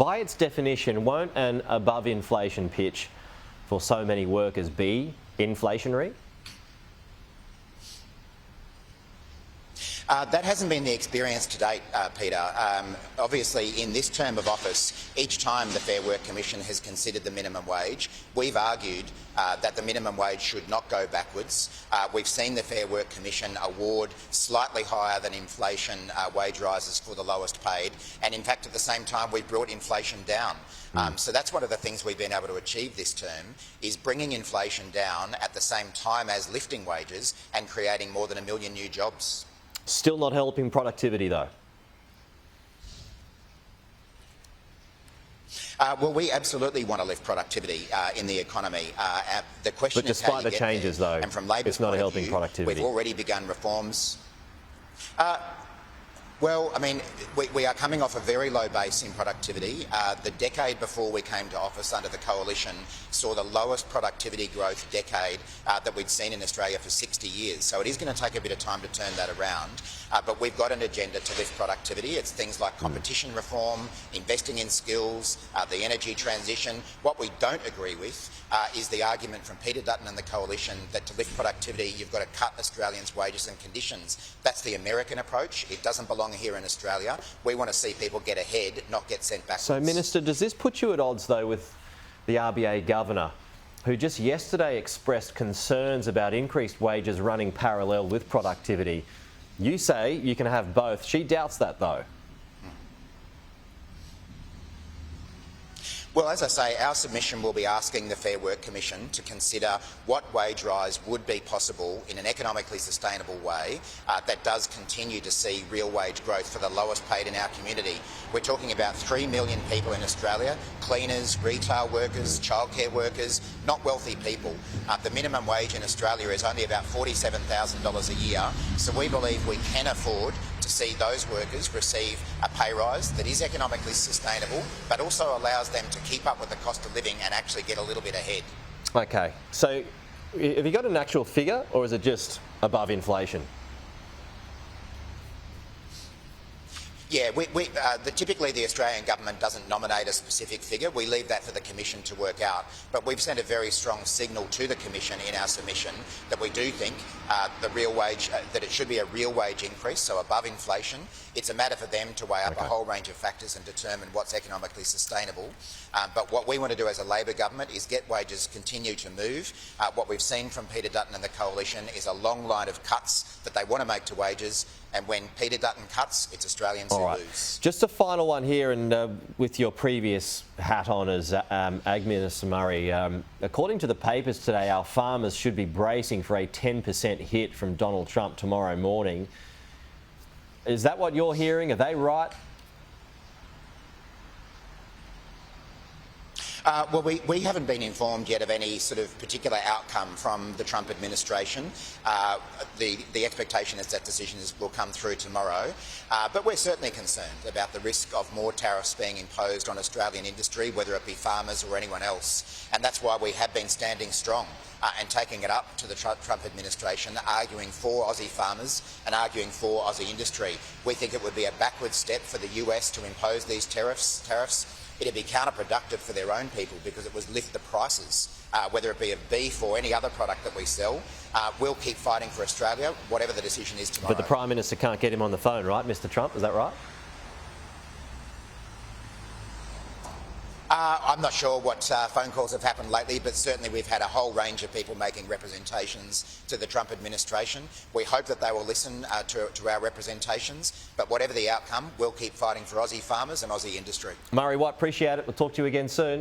By its definition, won't an above-inflation pitch for so many workers be inflationary? That hasn't been the experience to date, Peter. Obviously, in this term of office, each time the Fair Work Commission has considered the minimum wage, we've argued that the minimum wage should not go backwards. We've seen the Fair Work Commission award slightly higher than inflation wage rises for the lowest paid, and in fact, at the same time, we've brought inflation down. So that's one of the things we've been able to achieve this term, is bringing inflation down at the same time as lifting wages and creating more than 1 million new jobs. Still not helping productivity, though. Well, we absolutely want to lift productivity in the economy. The question but is how despite you the get changes, there. though, And from Labor's it's not point of helping view, productivity. We've already begun reforms. Well, I mean, we are coming off a very low base in productivity. The decade before we came to office under the Coalition saw the lowest productivity growth decade that we'd seen in Australia for 60 years. So it is going to take a bit of time to turn that around. But we've got an agenda to lift productivity. It's things like competition reform, investing in skills, the energy transition. What we don't agree with is the argument from Peter Dutton and the Coalition that to lift productivity, you've got to cut Australians' wages and conditions. That's the American approach. It doesn't belong here in Australia. We want to see people get ahead, not get sent backwards. So, Minister, does this put you at odds, though, with the RBA Governor, who just yesterday expressed concerns about increased wages running parallel with productivity? You say you can have both. She doubts that, though. Well, as I say, our submission will be asking the Fair Work Commission to consider what wage rise would be possible in an economically sustainable way that does continue to see real wage growth for the lowest paid in our community. We're talking about 3 million people in Australia, cleaners, retail workers, childcare workers, not wealthy people. The minimum wage in Australia is only about $47,000 a year, so we believe we can afford to see those workers receive a pay rise that is economically sustainable, but also allows them to keep up with the cost of living and actually get a little bit ahead. OK, so have you got an actual figure, or is it just above inflation? Yeah, typically the Australian government doesn't nominate a specific figure. We leave that for the Commission to work out. But we've sent a very strong signal to the Commission in our submission that we do think the real wage, that it should be a real wage increase, so above inflation. It's a matter for them to weigh up a whole range of factors and determine what's economically sustainable. But what we want to do as a Labor government is get wages continue to move. What we've seen from Peter Dutton and the Coalition is a long line of cuts that they want to make to wages. And when Peter Dutton cuts, it's Australians who lose. Just a final one here, and with your previous hat on as Ag Minister Murray, according to the papers today, our farmers should be bracing for a 10% hit from Donald Trump tomorrow morning. Is that what you're hearing? Are they right? Well, we haven't been informed yet of any sort of particular outcome from the Trump administration. The expectation is that decisions will come through tomorrow. But we're certainly concerned about the risk of more tariffs being imposed on Australian industry, whether it be farmers or anyone else. And that's why we have been standing strong and taking it up to the Trump administration, arguing for Aussie farmers and arguing for Aussie industry. We think it would be a backward step for the US to impose these tariffs. It'd be counterproductive for their own people because it would lift the prices, whether it be of beef or any other product that we sell. We'll keep fighting for Australia, whatever the decision is tomorrow. But the Prime Minister can't get him on the phone, right, Mr Trump? Is that right? I'm not sure what phone calls have happened lately, but certainly we've had a whole range of people making representations to the Trump administration. We hope that they will listen to our representations, but whatever the outcome, we'll keep fighting for Aussie farmers and Aussie industry. Murray Watt, appreciate it. We'll talk to you again soon.